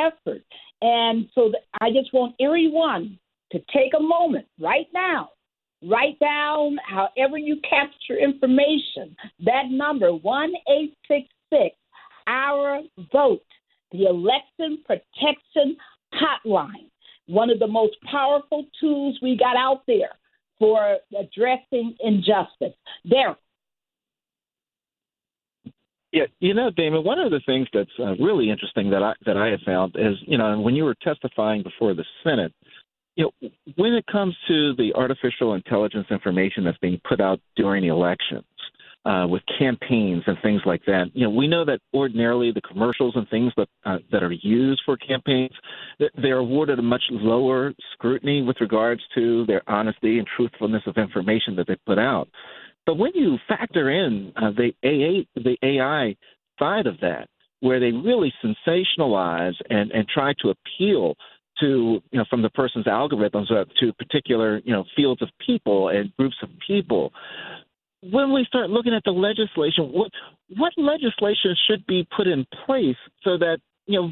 effort. And so I just want everyone to take a moment right now, write down however you capture information, that number, 1-866 Our Vote, the Election Protection Hotline, one of the most powerful tools we got out there for addressing injustice. Daryl. Yeah, Damon, one of the things that's really interesting that I have found is, when you were testifying before the Senate, when it comes to the artificial intelligence information that's being put out during elections, with campaigns and things like that, we know that ordinarily the commercials and things that are used for campaigns, they're awarded a much lower scrutiny with regards to their honesty and truthfulness of information that they put out. But when you factor in the AI side of that, where they really sensationalize and try to appeal to, from the person's algorithms to particular, fields of people and groups of people, when we start looking at the legislation, what legislation should be put in place so that,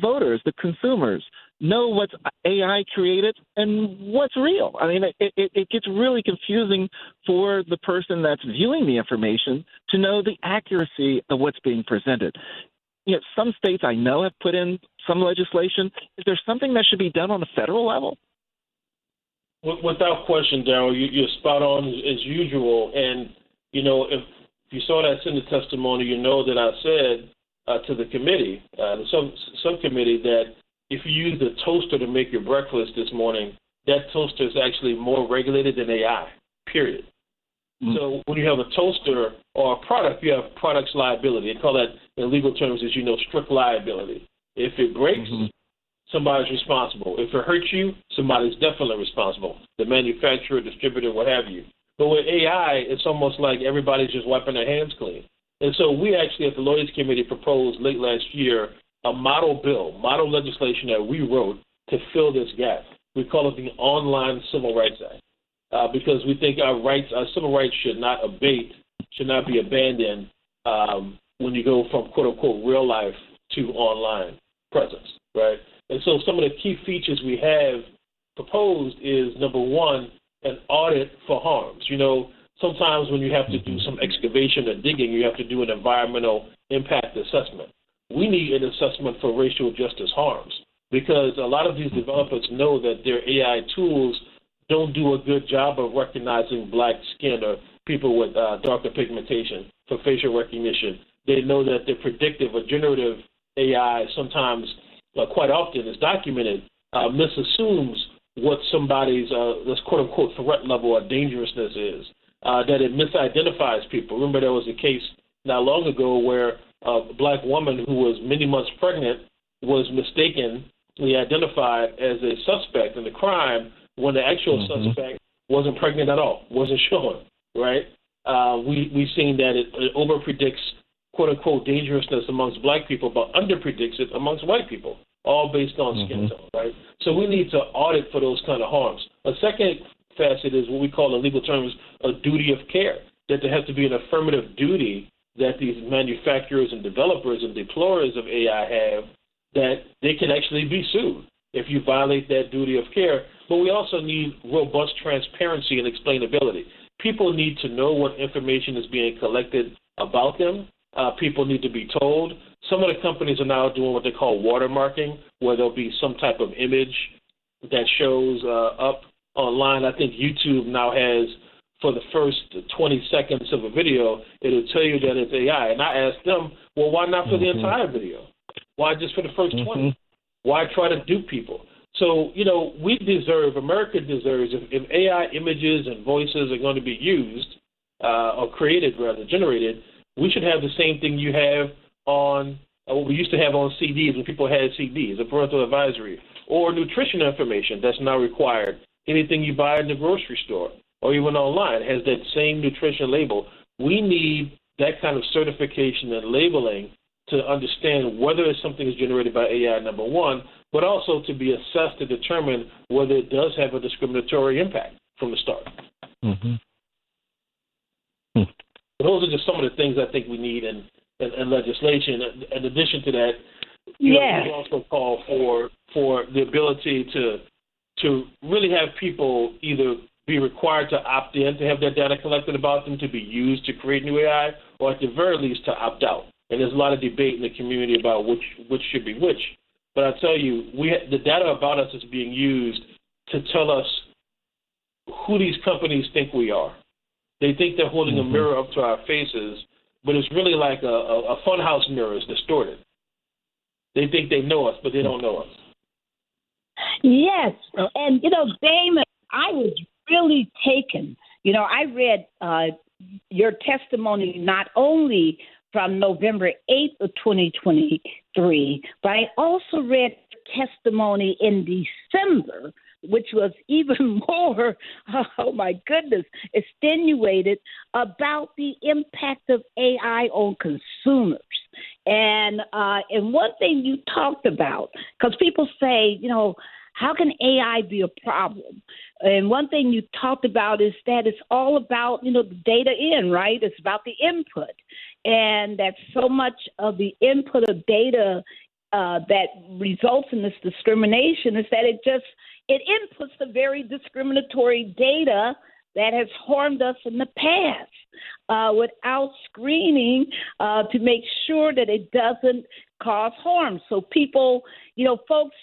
voters, the consumers, know what's AI created and what's real? I mean, it gets really confusing for the person that's viewing the information to know the accuracy of what's being presented. Some states I know have put in some legislation. Is there something that should be done on a federal level? Without question, Daryl, you're spot on as usual. And, if you saw that Senate testimony, that I said to the committee, the subcommittee, that if you use the toaster to make your breakfast this morning, that toaster is actually more regulated than AI, period. Mm-hmm. So when you have a toaster or a product, you have product's liability. They call that in legal terms, as strict liability. If it breaks, mm-hmm. somebody's responsible. If it hurts you, somebody's definitely responsible, the manufacturer, distributor, what have you. But with AI, it's almost like everybody's just wiping their hands clean. And so we actually at the Lawyers Committee proposed late last year a model legislation that we wrote to fill this gap. We call it the Online Civil Rights Act because we think our civil rights should not be abandoned when you go from quote-unquote real life to online presence, right? And so some of the key features we have proposed is, number one, an audit for harms. Sometimes when you have to do some excavation or digging, you have to do an environmental impact assessment. We need an assessment for racial justice harms because a lot of these developers know that their AI tools don't do a good job of recognizing black skin or people with darker pigmentation for facial recognition. They know that the predictive or generative AI sometimes, quite often, is documented, misassumes what somebody's, this quote-unquote threat level or dangerousness is, that it misidentifies people. Remember there was a case not long ago where a black woman who was many months pregnant was mistakenly identified as a suspect in the crime when the actual mm-hmm. suspect wasn't pregnant at all, wasn't showing, right? We've seen that it overpredicts quote-unquote dangerousness amongst black people, but underpredicts it amongst white people, all based on mm-hmm. skin tone, right? So we need to audit for those kind of harms. A second facet is what we call in legal terms a duty of care, that there has to be an affirmative duty that these manufacturers and developers and deployers of AI have, that they can actually be sued if you violate that duty of care. But we also need robust transparency and explainability. People need to know what information is being collected about them. People need to be told. Some of the companies are now doing what they call watermarking, where there'll be some type of image that shows up online. I think YouTube now has, for the first 20 seconds of a video, it'll tell you that it's AI. And I asked them, well, why not for the entire video? Why just for the first 20? Why try to dupe people? So, America deserves, if AI images and voices are going to be used, or generated, we should have the same thing you have on, what we used to have on CDs when people had CDs, a parental advisory, or nutrition information that's now required. Anything you buy in the grocery store or even online has that same nutrition label. We need that kind of certification and labeling to understand whether something is generated by AI, number one, but also to be assessed to determine whether it does have a discriminatory impact from the start. Mm-hmm. Those are just some of the things I think we need in legislation. In addition to that, yes. we also call for for the ability to really have people either be required to opt in to have their data collected about them to be used to create new AI, or at the very least to opt out. And there's a lot of debate in the community about which should be which. But I tell you, the data about us is being used to tell us who these companies think we are. They think they're holding a mirror up to our faces, but it's really like a funhouse mirror. It's distorted. They think they know us, but they don't know us. Yes. And, Damon, I was really taken. I read your testimony not only from November 8th of 2023, but I also read testimony in December, which was even more, oh my goodness, extenuated about the impact of AI on consumers. And one thing you talked about, because people say, how can AI be a problem? And one thing you talked about is that it's all about, the data in, right? It's about the input. And that so much of the input of data that results in this discrimination is that it inputs the very discriminatory data that has harmed us in the past without screening to make sure that it doesn't cause harm. So people, folks,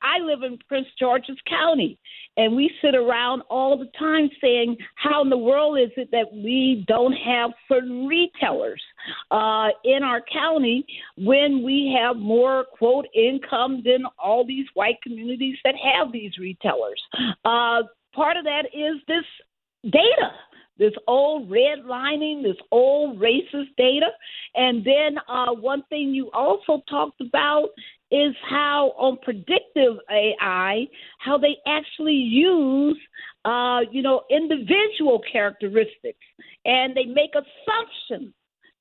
I live in Prince George's County, and we sit around all the time saying, how in the world is it that we don't have certain retailers in our county when we have more, quote, income than all these white communities that have these retailers? Part of that is this data, this old redlining, this old racist data. And then one thing you also talked about is how on predictive AI, how they actually use, individual characteristics, and they make assumptions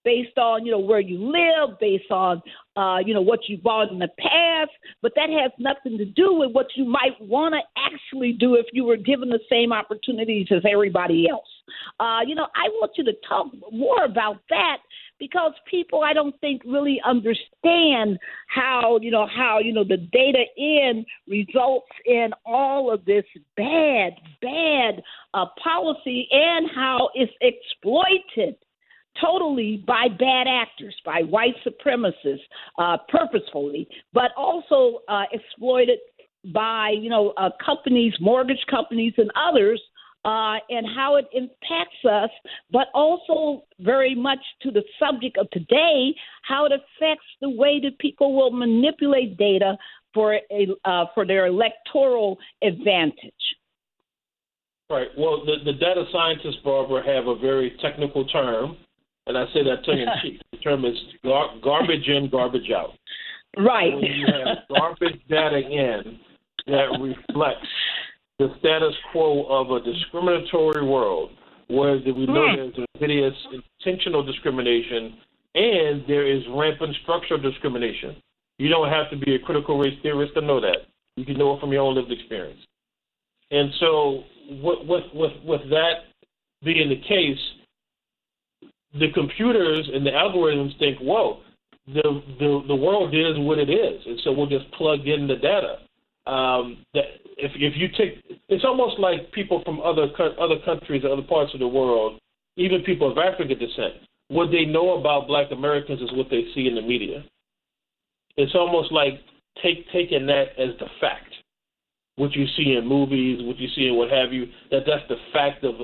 based on, where you live, based on, what you bought in the past, but that has nothing to do with what you might want to actually do if you were given the same opportunities as everybody else. I want you to talk more about that, because people, I don't think, really understand how the data in results in all of this bad policy, and how it's exploited totally by bad actors, by white supremacists, purposefully, but also exploited by, companies, mortgage companies and others, and how it impacts us, but also very much to the subject of today, how it affects the way that people will manipulate data for their electoral advantage. Right. Well, the data scientists, Barbara, have a very technical term, and I say that tongue-in-cheek. The term is garbage in, garbage out. Right. When you have garbage data in that reflects the status quo of a discriminatory world, where we know there's invidious intentional discrimination, and there is rampant structural discrimination. You don't have to be a critical race theorist to know that. You can know it from your own lived experience. And so with that being the case, the computers and the algorithms think, whoa, the world is what it is, and so we'll just plug in the data. That if you take, it's almost like people from other countries, other parts of the world, even people of African descent, what they know about Black Americans is what they see in the media. It's almost like taking that as the fact, what you see in movies, what you see in what have you, that's the fact of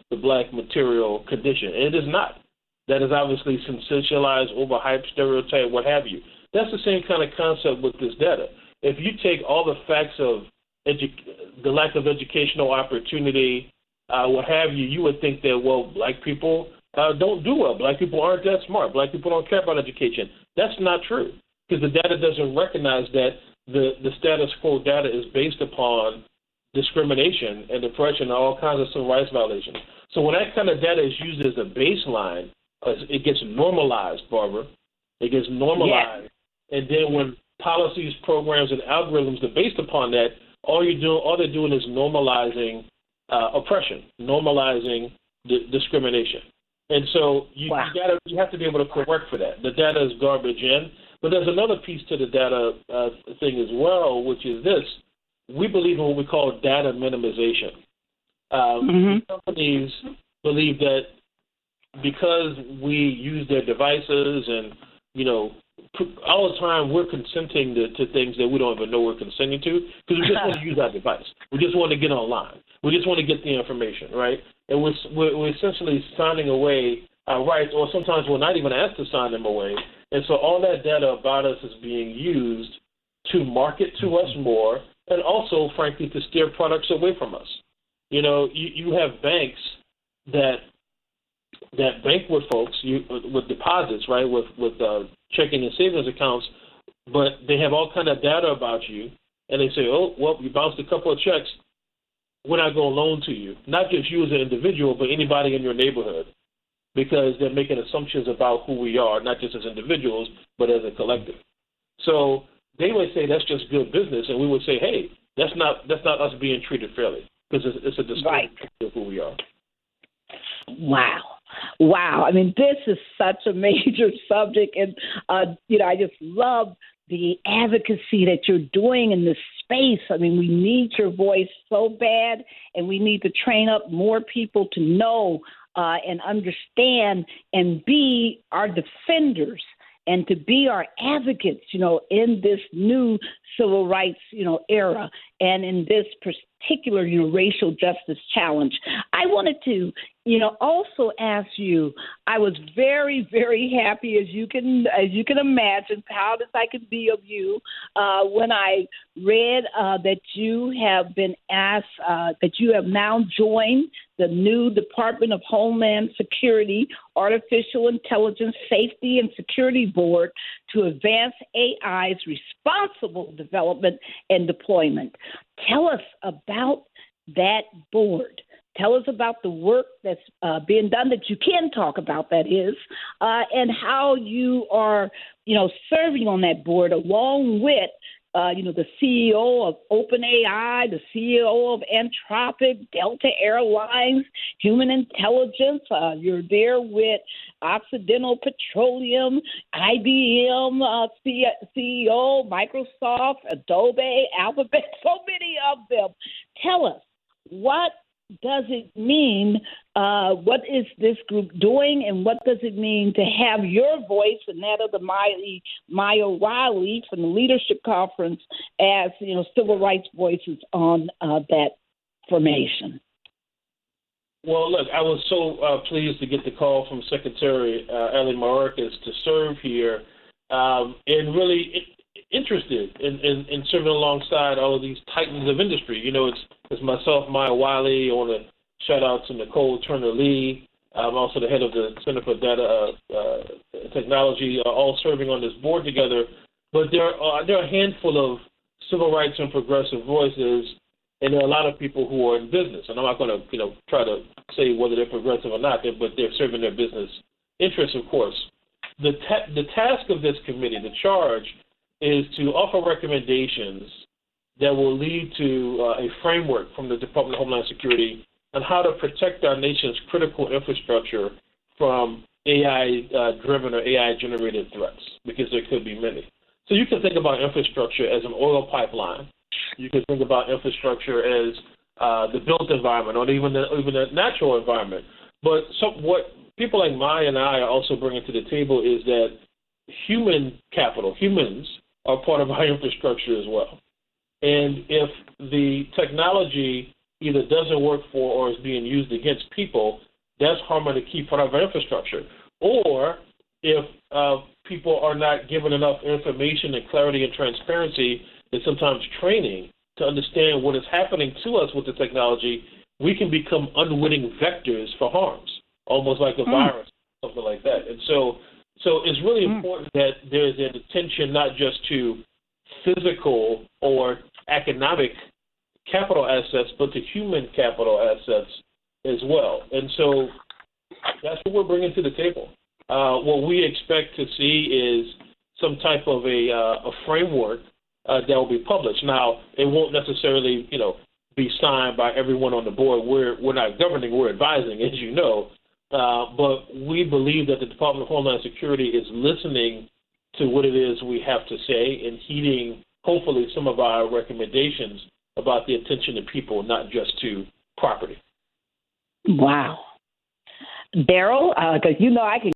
the Black material condition. And it is not. That is obviously sensationalized, overhyped, stereotype, what have you. That's the same kind of concept with this data. If you take all the facts of the lack of educational opportunity, what have you, you would think that, well, Black people don't do well. Black people aren't that smart. Black people don't care about education. That's not true, because the data doesn't recognize that the status quo data is based upon discrimination and oppression and all kinds of civil rights violations. So when that kind of data is used as a baseline, it gets normalized, Barbara. It gets normalized. Yeah. And then when policies, programs, and algorithms are based upon that, all they're doing is normalizing oppression, normalizing discrimination. And so you have to be able to correct for that. The data is garbage in, But there's another piece to the data thing as well, which is this. We believe in what we call data minimization. Companies believe that because we use their devices and, all the time we're consenting to things that we don't even know we're consenting to because we just want to use our device. We just want to get online. We just want to get the information, right? And we're essentially signing away our rights, or sometimes we're not even asked to sign them away. And so all that data about us is being used to market to us more and also, frankly, to steer products away from us. You have banks that bank with folks with deposits, right, with checking and savings accounts, but they have all kind of data about you, and they say, oh, well, you bounced a couple of checks, we're not going to loan to you, not just you as an individual, but anybody in your neighborhood, because they're making assumptions about who we are, not just as individuals, but as a collective. So they would say that's just good business, and we would say, hey, that's not us being treated fairly, because it's a display of who we are. Wow. I mean, this is such a major subject, and, I just love the advocacy that you're doing in this space. I mean, we need your voice so bad, and we need to train up more people to know and understand and be our defenders and to be our advocates, in this new civil rights, era and in this particular, racial justice challenge. I wanted to, also ask you, I was very, very happy, as you can imagine, proud as I could be of you, when I read that you have been asked, that you have now joined the new Department of Homeland Security Artificial Intelligence Safety and Security Board to advance AI's responsible development and deployment. Tell us about that board. Tell us about the work that's being done that you can talk about, that is, and how you are, serving on that board along with, the CEO of OpenAI, the CEO of Anthropic, Delta Airlines, Human Intelligence. You're there with Occidental Petroleum, IBM CEO, Microsoft, Adobe, Alphabet, so many of them. Tell us, what does it mean? What is this group doing, and what does it mean to have your voice and that of the Maya Wiley from the Leadership Conference as civil rights voices on that formation? Well, look, I was so pleased to get the call from Secretary Ali Mayorkas to serve here, and really interested in serving alongside all of these titans of industry. It's myself, Maya Wiley. I want to shout out to Nicole Turner-Lee. I'm also the head of the Center for Data Technology, all serving on this board together. But there are a handful of civil rights and progressive voices, and there are a lot of people who are in business. And I'm not going to try to say whether they're progressive or not, but they're serving their business interests, of course. The task of this committee, the charge, is to offer recommendations that will lead to a framework from the Department of Homeland Security on how to protect our nation's critical infrastructure from AI-driven or AI-generated threats, because there could be many. So you can think about infrastructure as an oil pipeline. You can think about infrastructure as the built environment or even the natural environment. But what people like Maya and I are also bringing to the table is that human capital, humans, are part of our infrastructure as well. And if the technology either doesn't work for or is being used against people, that's harming a key part of our infrastructure. Or if people are not given enough information and clarity and transparency and sometimes training to understand what is happening to us with the technology, we can become unwitting vectors for harms, almost like a virus, something like that. And so it's really important that there's an attention not just to physical or economic capital assets, but to human capital assets as well. And so that's what we're bringing to the table. What we expect to see is some type of a framework that will be published. Now, it won't necessarily, be signed by everyone on the board. We're not governing, we're advising, as you know. But we believe that the Department of Homeland Security is listening to what it is we have to say and heeding, hopefully, some of our recommendations about the attention to people, not just to property. Wow. Daryl, because I can